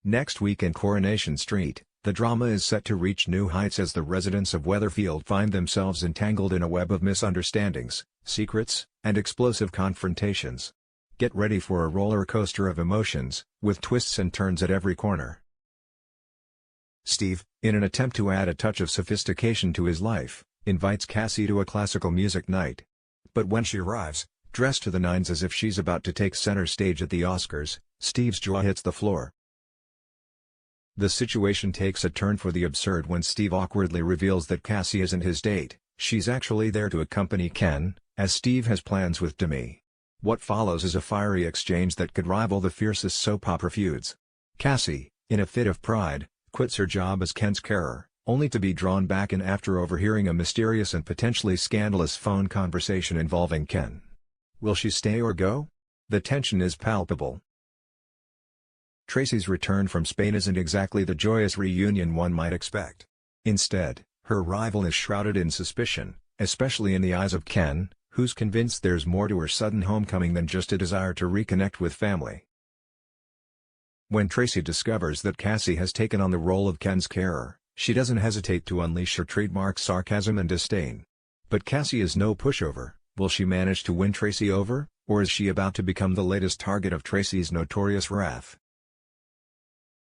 Next week in Coronation Street, the drama is set to reach new heights as the residents of Weatherfield find themselves entangled in a web of misunderstandings, secrets, and explosive confrontations. Get ready for a roller coaster of emotions, with twists and turns at every corner. Steve, in an attempt to add a touch of sophistication to his life, invites Cassie to a classical music night. But when she arrives, dressed to the nines as if she's about to take center stage at the Oscars, Steve's jaw hits the floor. The situation takes a turn for the absurd when Steve awkwardly reveals that Cassie isn't his date, she's actually there to accompany Ken, as Steve has plans with Dee-Dee. What follows is a fiery exchange that could rival the fiercest soap opera feuds. Cassie, in a fit of pride, quits her job as Ken's carer, only to be drawn back in after overhearing a mysterious and potentially scandalous phone conversation involving Ken. Will she stay or go? The tension is palpable. Tracy's return from Spain isn't exactly the joyous reunion one might expect. Instead, her arrival is shrouded in suspicion, especially in the eyes of Ken, who's convinced there's more to her sudden homecoming than just a desire to reconnect with family. When Tracy discovers that Cassie has taken on the role of Ken's carer, she doesn't hesitate to unleash her trademark sarcasm and disdain. But Cassie is no pushover. Will she manage to win Tracy over, or is she about to become the latest target of Tracy's notorious wrath?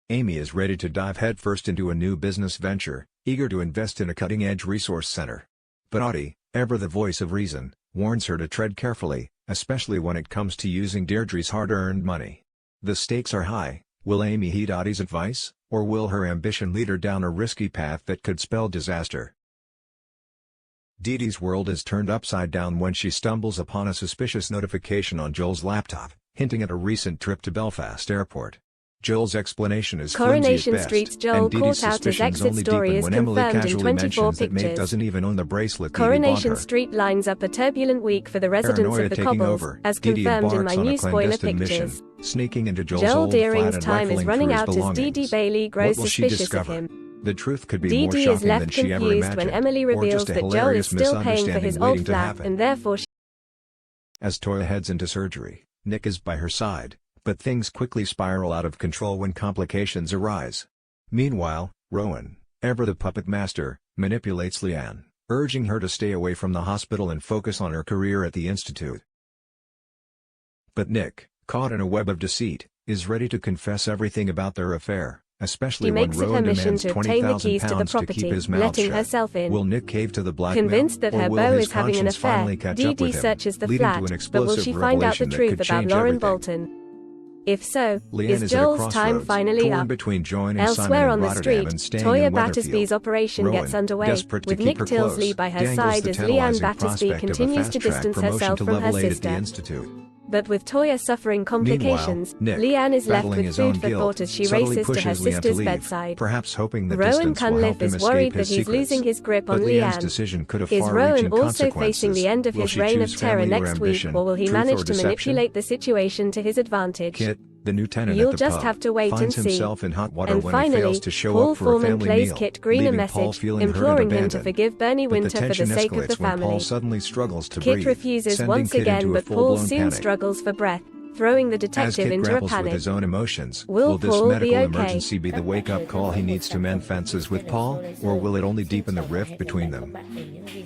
Amy is ready to dive headfirst into a new business venture, eager to invest in a cutting-edge resource center. But Audie, ever the voice of reason, warns her to tread carefully, especially when it comes to using Deirdre's hard-earned money. The stakes are high. Will Amy heed Audie's advice, or will her ambition lead her down a risky path that could spell disaster? Dee-Dee's world is turned upside down when she stumbles upon a suspicious notification on Joel's laptop, hinting at a recent trip to Belfast Airport. Joel's explanation is Coronation flimsy at Street's best, Joel and Dee-Dee's caught out his suspicions exit only story deepen is when Emily confirmed in casually 24 mentions that Maeve pictures. doesn't even own the bracelet Dee-Dee bought Coronation her. Street lines up a turbulent week for the residents Paranoia of the taking Cobbles, over, as Dee-Dee confirmed in embarks my on a new spoiler clandestine mission, pictures. sneaking into Joel's Joel old flat Deering's and time is rifling running through his out as belongings. Dee-Dee Bailey grows What will she suspicious of discover? him. The truth could be more Dee-Dee is shocking left than she ever confused imagined, when Emily or reveals just a that Joel is hilarious still paying for his misunderstanding old waiting to flat, happen. and therefore As Toya heads into surgery, Nick is by her side, but things quickly spiral out of control when complications arise. Meanwhile, Rowan, ever the puppet master, manipulates Leanne, urging her to stay away from the hospital and focus on her career at the institute. But Nick, caught in a web of deceit, is ready to confess everything about their affair, especially she when makes it her Rowan mission demands to obtain the £20,000 keys to the to keep property, his mouth letting shut. herself in. Will Nick cave to the blackmail, Convinced that or her will beau his is having an conscience affair, finally catch up Dee-Dee with him, searches the leading flat, to an but will explosive she find out the revelation that truth could about change Lauren everything? Bolton? If so, Leanne is is at a Joel's time crossroads, finally torn up? between joining Elsewhere Simon on in the Rotterdam street, and staying Toya in Battersby's Weatherfield. operation Rowan, gets underway, desperate to with keep Nick her Tilsley close, by her dangles side the as Leanne tantalizing Battersby prospect of a continues to fast-track distance promotion herself to from her level 8 at the sister. institute. But with Toya suffering complications, Meanwhile, Nick, Leanne is left battling with his own food for guilt, thought as she subtly races to her pushes Leanne to sister's leave, bedside. perhaps hoping that Rowan distance will help Cunliffe him is escape worried that his he's secrets. losing his grip on But Leanne's Leanne. decision could have Is far-reaching Rowan also consequences. facing the end of Will his she reign choose of terror family or next week, ambition, or will he truth or manage to deception? manipulate the situation to his advantage? Kit, the new tenant You'll at the just pub, have to wait and finds see. himself in hot water And when finally, he fails to show Paul up for a Foreman family plays meal, Kit Green a leaving Paul message, feeling hurt and imploring him to abandoned. forgive Bernie But the Winter for the tension sake of the escalates when Paul family. suddenly struggles to Kit breathe, refuses sending once Kit again, into a but Paul full-blown soon panic. struggles for breath, throwing the As detective Kit into a grapples with panic. his own emotions, Will this Paul medical be okay? emergency be the wake-up call he needs to mend fences with Paul, or will it only deepen the rift between them?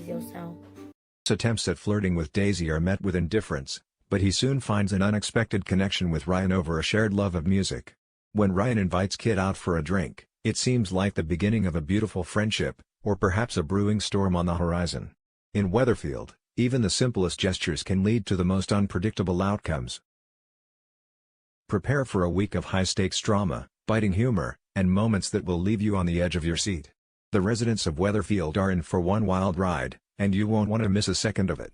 His attempts at flirting with Daisy are met with indifference, but he soon finds an unexpected connection with Ryan over a shared love of music. When Ryan invites Kit out for a drink, it seems like the beginning of a beautiful friendship, or perhaps a brewing storm on the horizon. In Weatherfield, even the simplest gestures can lead to the most unpredictable outcomes. Prepare for a week of high-stakes drama, biting humor, and moments that will leave you on the edge of your seat. The residents of Weatherfield are in for one wild ride, and you won't want to miss a second of it.